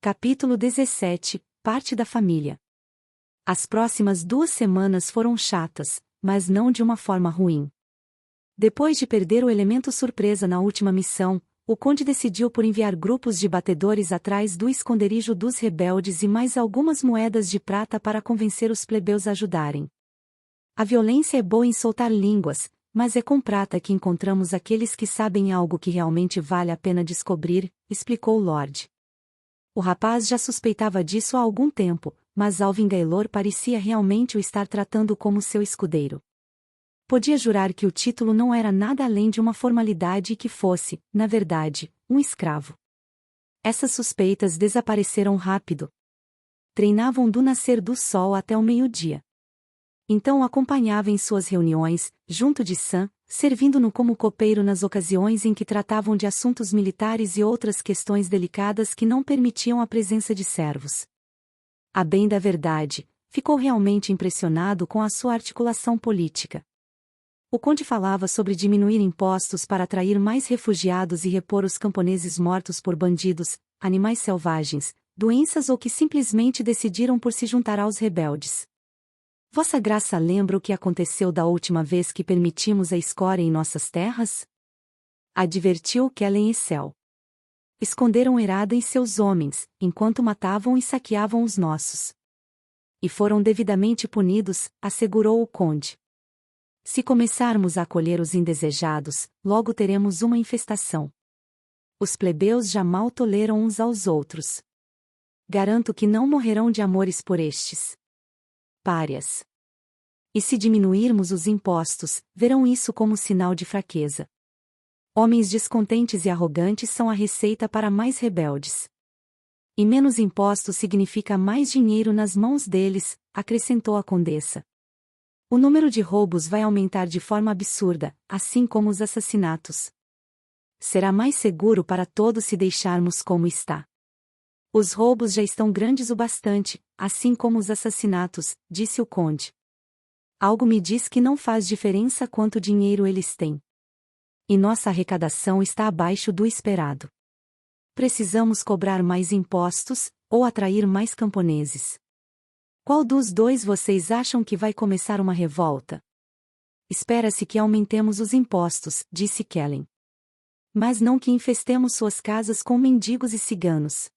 Capítulo 17 – Parte da família. As próximas 2 semanas foram chatas, mas não de uma forma ruim. Depois de perder o elemento surpresa na última missão, o conde decidiu por enviar grupos de batedores atrás do esconderijo dos rebeldes e mais algumas moedas de prata para convencer os plebeus a ajudarem. A violência é boa em soltar línguas, mas é com prata que encontramos aqueles que sabem algo que realmente vale a pena descobrir, explicou o Lorde. O rapaz já suspeitava disso há algum tempo, mas Alvin Gaylor parecia realmente o estar tratando como seu escudeiro. Podia jurar que o título não era nada além de uma formalidade e que fosse, na verdade, um escravo. Essas suspeitas desapareceram rápido. Treinavam do nascer do sol até o meio-dia. Então o acompanhava em suas reuniões, junto de Sam, servindo-no como copeiro nas ocasiões em que tratavam de assuntos militares e outras questões delicadas que não permitiam a presença de servos. A bem da verdade, ficou realmente impressionado com a sua articulação política. O conde falava sobre diminuir impostos para atrair mais refugiados e repor os camponeses mortos por bandidos, animais selvagens, doenças ou que simplesmente decidiram por se juntar aos rebeldes. Vossa Graça lembra o que aconteceu da última vez que permitimos a escória em nossas terras? Advertiu Kellen e Cel. Esconderam Herada em seus homens, enquanto matavam e saqueavam os nossos. E foram devidamente punidos, assegurou o conde. Se começarmos a acolher os indesejados, logo teremos uma infestação. Os plebeus já mal toleram uns aos outros. Garanto que não morrerão de amores por estes párias. E se diminuirmos os impostos, verão isso como sinal de fraqueza. Homens descontentes e arrogantes são a receita para mais rebeldes. E menos impostos significa mais dinheiro nas mãos deles, acrescentou a condessa. O número de roubos vai aumentar de forma absurda, assim como os assassinatos. Será mais seguro para todos se deixarmos como está. Os roubos já estão grandes o bastante, assim como os assassinatos, disse o conde. Algo me diz que não faz diferença quanto dinheiro eles têm. E nossa arrecadação está abaixo do esperado. Precisamos cobrar mais impostos, ou atrair mais camponeses. Qual dos dois vocês acham que vai começar uma revolta? Espera-se que aumentemos os impostos, disse Kellen. Mas não que infestemos suas casas com mendigos e ciganos.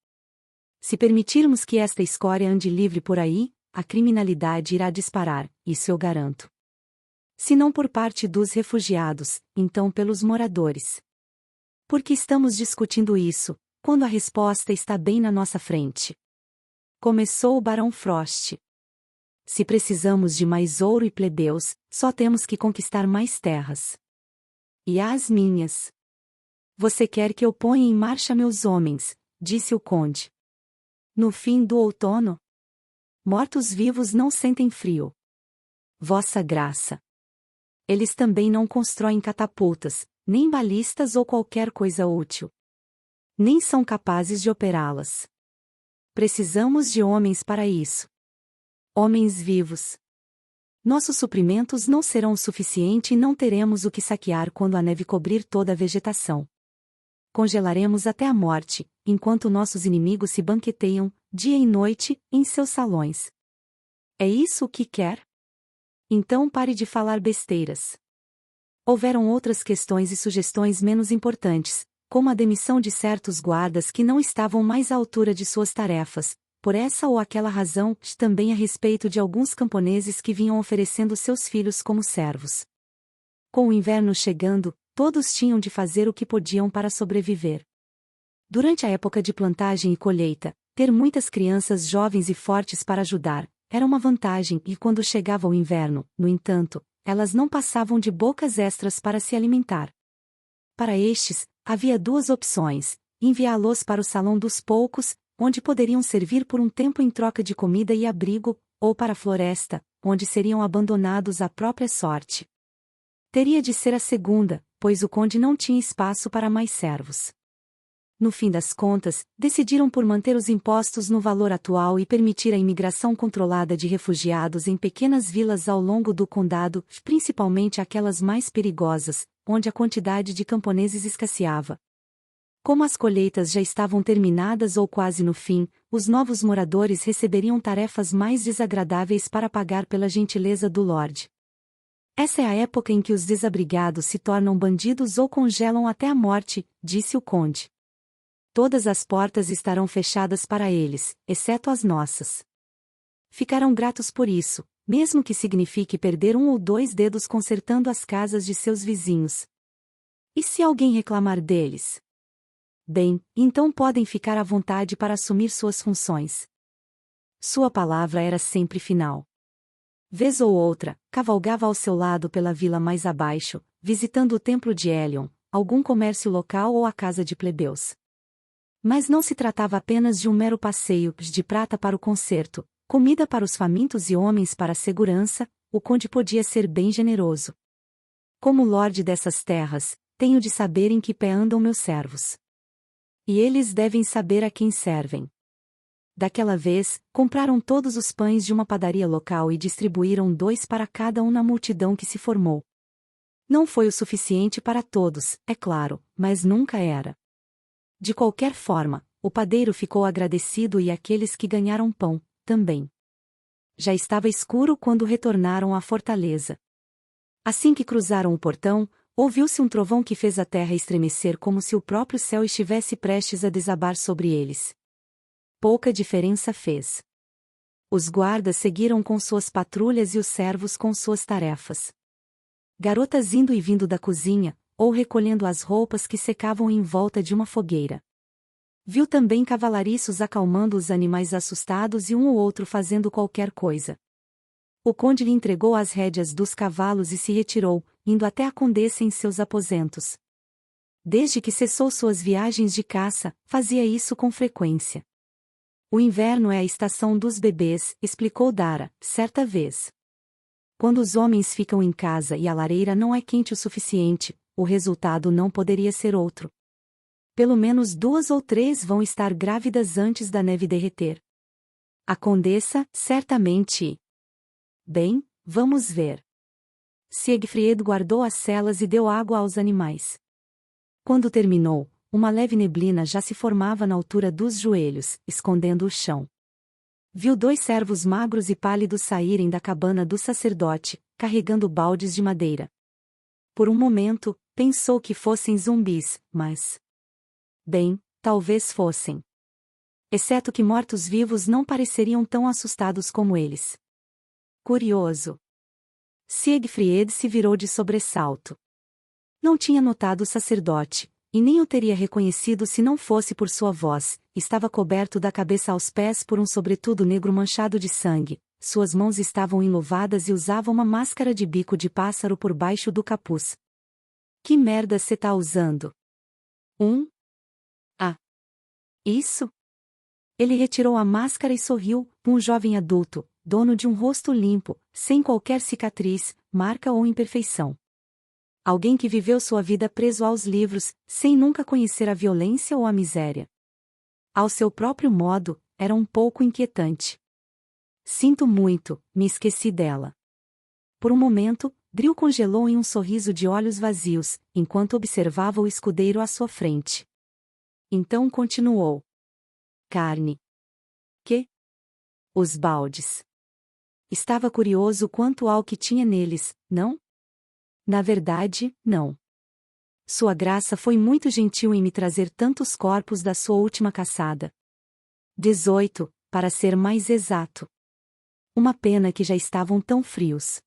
Se permitirmos que esta escória ande livre por aí, a criminalidade irá disparar, isso eu garanto. Se não por parte dos refugiados, então pelos moradores. Por que estamos discutindo isso, quando a resposta está bem na nossa frente? Começou o Barão Frost. Se precisamos de mais ouro e plebeus, só temos que conquistar mais terras. E as minhas. Você quer que eu ponha em marcha meus homens, disse o conde. No fim do outono? Mortos-vivos não sentem frio. Vossa Graça. Eles também não constroem catapultas, nem balistas ou qualquer coisa útil. Nem são capazes de operá-las. Precisamos de homens para isso. Homens vivos. Nossos suprimentos não serão o suficiente e não teremos o que saquear quando a neve cobrir toda a vegetação. Congelaremos até a morte, enquanto nossos inimigos se banqueteiam, dia e noite, em seus salões. É isso o que quer? Então pare de falar besteiras. Houveram outras questões e sugestões menos importantes, como a demissão de certos guardas que não estavam mais à altura de suas tarefas, por essa ou aquela razão, também a respeito de alguns camponeses que vinham oferecendo seus filhos como servos. Com o inverno chegando, todos tinham de fazer o que podiam para sobreviver. Durante a época de plantagem e colheita, ter muitas crianças jovens e fortes para ajudar era uma vantagem e quando chegava o inverno, no entanto, elas não passavam de bocas extras para se alimentar. Para estes, havia 2 opções: enviá-los para o Salão dos Poucos, onde poderiam servir por um tempo em troca de comida e abrigo, ou para a floresta, onde seriam abandonados à própria sorte. Teria de ser a segunda, pois o conde não tinha espaço para mais servos. No fim das contas, decidiram por manter os impostos no valor atual e permitir a imigração controlada de refugiados em pequenas vilas ao longo do condado, principalmente aquelas mais perigosas, onde a quantidade de camponeses escasseava. Como as colheitas já estavam terminadas ou quase no fim, os novos moradores receberiam tarefas mais desagradáveis para pagar pela gentileza do Lorde. Essa é a época em que os desabrigados se tornam bandidos ou congelam até a morte, disse o conde. Todas as portas estarão fechadas para eles, exceto as nossas. Ficarão gratos por isso, mesmo que signifique perder um ou dois dedos consertando as casas de seus vizinhos. E se alguém reclamar deles? Bem, então podem ficar à vontade para assumir suas funções. Sua palavra era sempre final. Vez ou outra, cavalgava ao seu lado pela vila mais abaixo, visitando o templo de Hélion, algum comércio local ou a casa de plebeus. Mas não se tratava apenas de um mero passeio de prata para o concerto, comida para os famintos e homens para a segurança. O conde podia ser bem generoso. Como lorde dessas terras, tenho de saber em que pé andam meus servos. E eles devem saber a quem servem. Daquela vez, compraram todos os pães de uma padaria local e distribuíram 2 para cada um na multidão que se formou. Não foi o suficiente para todos, é claro, mas nunca era. De qualquer forma, o padeiro ficou agradecido e aqueles que ganharam pão, também. Já estava escuro quando retornaram à fortaleza. Assim que cruzaram o portão, ouviu-se um trovão que fez a terra estremecer como se o próprio céu estivesse prestes a desabar sobre eles. Pouca diferença fez. Os guardas seguiram com suas patrulhas e os servos com suas tarefas. Garotas indo e vindo da cozinha, ou recolhendo as roupas que secavam em volta de uma fogueira. Viu também cavalariços acalmando os animais assustados e um ou outro fazendo qualquer coisa. O conde lhe entregou as rédeas dos cavalos e se retirou, indo até a condessa em seus aposentos. Desde que cessou suas viagens de caça, fazia isso com frequência. O inverno é a estação dos bebês, explicou Dara, certa vez. Quando os homens ficam em casa e a lareira não é quente o suficiente, o resultado não poderia ser outro. Pelo menos 2 ou 3 vão estar grávidas antes da neve derreter. A condessa, certamente. Bem, vamos ver. Siegfried guardou as celas e deu água aos animais. Quando terminou, uma leve neblina já se formava na altura dos joelhos, escondendo o chão. Viu 2 servos magros e pálidos saírem da cabana do sacerdote, carregando baldes de madeira. Por um momento, pensou que fossem zumbis, mas... Bem, talvez fossem. Exceto que mortos-vivos não pareceriam tão assustados como eles. Curioso. Siegfried se virou de sobressalto. Não tinha notado o sacerdote, e nem o teria reconhecido se não fosse por sua voz. Estava coberto da cabeça aos pés por um sobretudo negro manchado de sangue, suas mãos estavam enluvadas e usava uma máscara de bico de pássaro por baixo do capuz. Que merda cê tá usando? Isso? Ele retirou a máscara e sorriu, um jovem adulto, dono de um rosto limpo, sem qualquer cicatriz, marca ou imperfeição. Alguém que viveu sua vida preso aos livros, sem nunca conhecer a violência ou a miséria. Ao seu próprio modo, era um pouco inquietante. Sinto muito, me esqueci dela. Por um momento, Drill congelou em um sorriso de olhos vazios, enquanto observava o escudeiro à sua frente. Então continuou. Carne. Que? Os baldes. Estava curioso quanto ao que tinha neles, não? Na verdade, não. Sua graça foi muito gentil em me trazer tantos corpos da sua última caçada. 18, para ser mais exato. Uma pena que já estavam tão frios.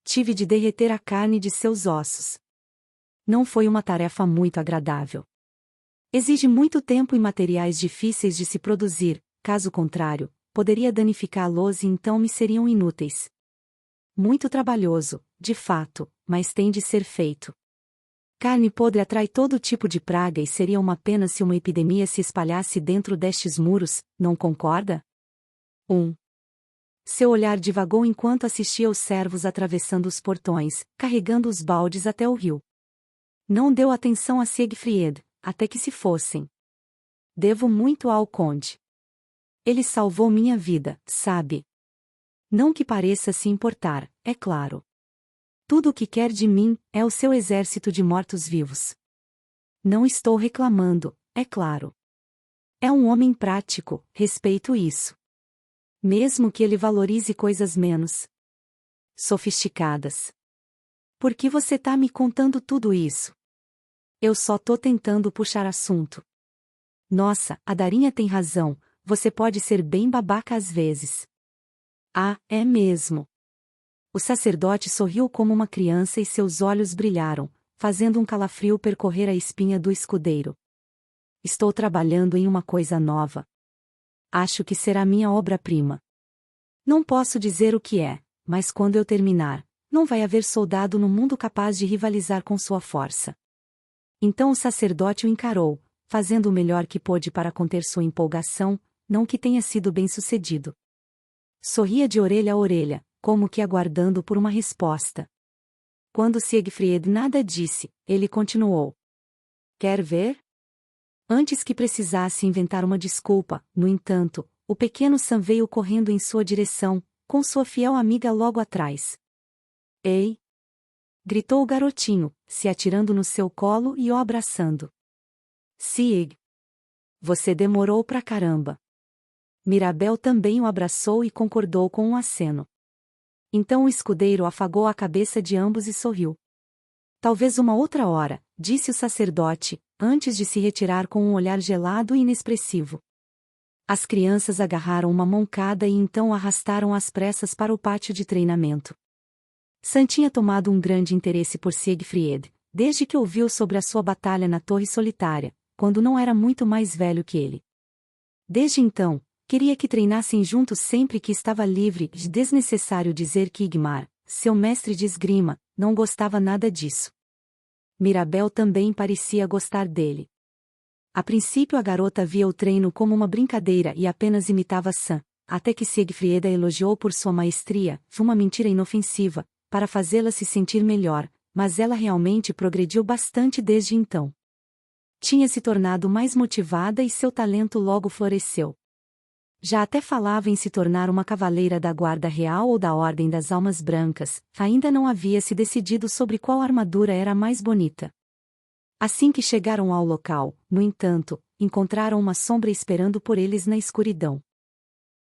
Tive de derreter a carne de seus ossos. Não foi uma tarefa muito agradável. Exige muito tempo e materiais difíceis de se produzir, caso contrário, poderia danificá-los e então me seriam inúteis. Muito trabalhoso, de fato, mas tem de ser feito. Carne podre atrai todo tipo de praga e seria uma pena se uma epidemia se espalhasse dentro destes muros, não concorda? 1. Seu olhar divagou enquanto assistia os servos atravessando os portões, carregando os baldes até o rio. Não deu atenção a Siegfried, até que se fossem. Devo muito ao conde. Ele salvou minha vida, sabe? Não que pareça se importar, é claro. Tudo o que quer de mim é o seu exército de mortos-vivos. Não estou reclamando, é claro. É um homem prático, respeito isso. Mesmo que ele valorize coisas menos sofisticadas. Por que você tá me contando tudo isso? Eu só tô tentando puxar assunto. Nossa, a Darinha tem razão, você pode ser bem babaca às vezes. Ah, é mesmo. O sacerdote sorriu como uma criança e seus olhos brilharam, fazendo um calafrio percorrer a espinha do escudeiro. Estou trabalhando em uma coisa nova. Acho que será minha obra-prima. Não posso dizer o que é, mas quando eu terminar, não vai haver soldado no mundo capaz de rivalizar com sua força. Então o sacerdote o encarou, fazendo o melhor que pôde para conter sua empolgação, não que tenha sido bem-sucedido. Sorria de orelha a orelha, como que aguardando por uma resposta. Quando Siegfried nada disse, ele continuou. Quer ver? Antes que precisasse inventar uma desculpa, no entanto, o pequeno Sam veio correndo em sua direção, com sua fiel amiga logo atrás. Ei! Gritou o garotinho, se atirando no seu colo e o abraçando. Sieg! Você demorou pra caramba. Mirabel também o abraçou e concordou com um aceno. Então o escudeiro afagou a cabeça de ambos e sorriu. Talvez uma outra hora, disse o sacerdote, antes de se retirar com um olhar gelado e inexpressivo. As crianças agarraram uma moncada e então o arrastaram às pressas para o pátio de treinamento. Sam tinha tomado um grande interesse por Siegfried, desde que ouviu sobre a sua batalha na Torre Solitária, quando não era muito mais velho que ele. Desde então, queria que treinassem juntos sempre que estava livre. Desnecessário dizer que Igmar, seu mestre de esgrima, não gostava nada disso. Mirabel também parecia gostar dele. A princípio a garota via o treino como uma brincadeira e apenas imitava Sam, até que Siegfried a elogiou por sua maestria, uma mentira inofensiva, para fazê-la se sentir melhor, mas ela realmente progrediu bastante desde então. Tinha se tornado mais motivada e seu talento logo floresceu. Já até falava em se tornar uma cavaleira da Guarda Real ou da Ordem das Almas Brancas, ainda não havia se decidido sobre qual armadura era a mais bonita. Assim que chegaram ao local, no entanto, encontraram uma sombra esperando por eles na escuridão.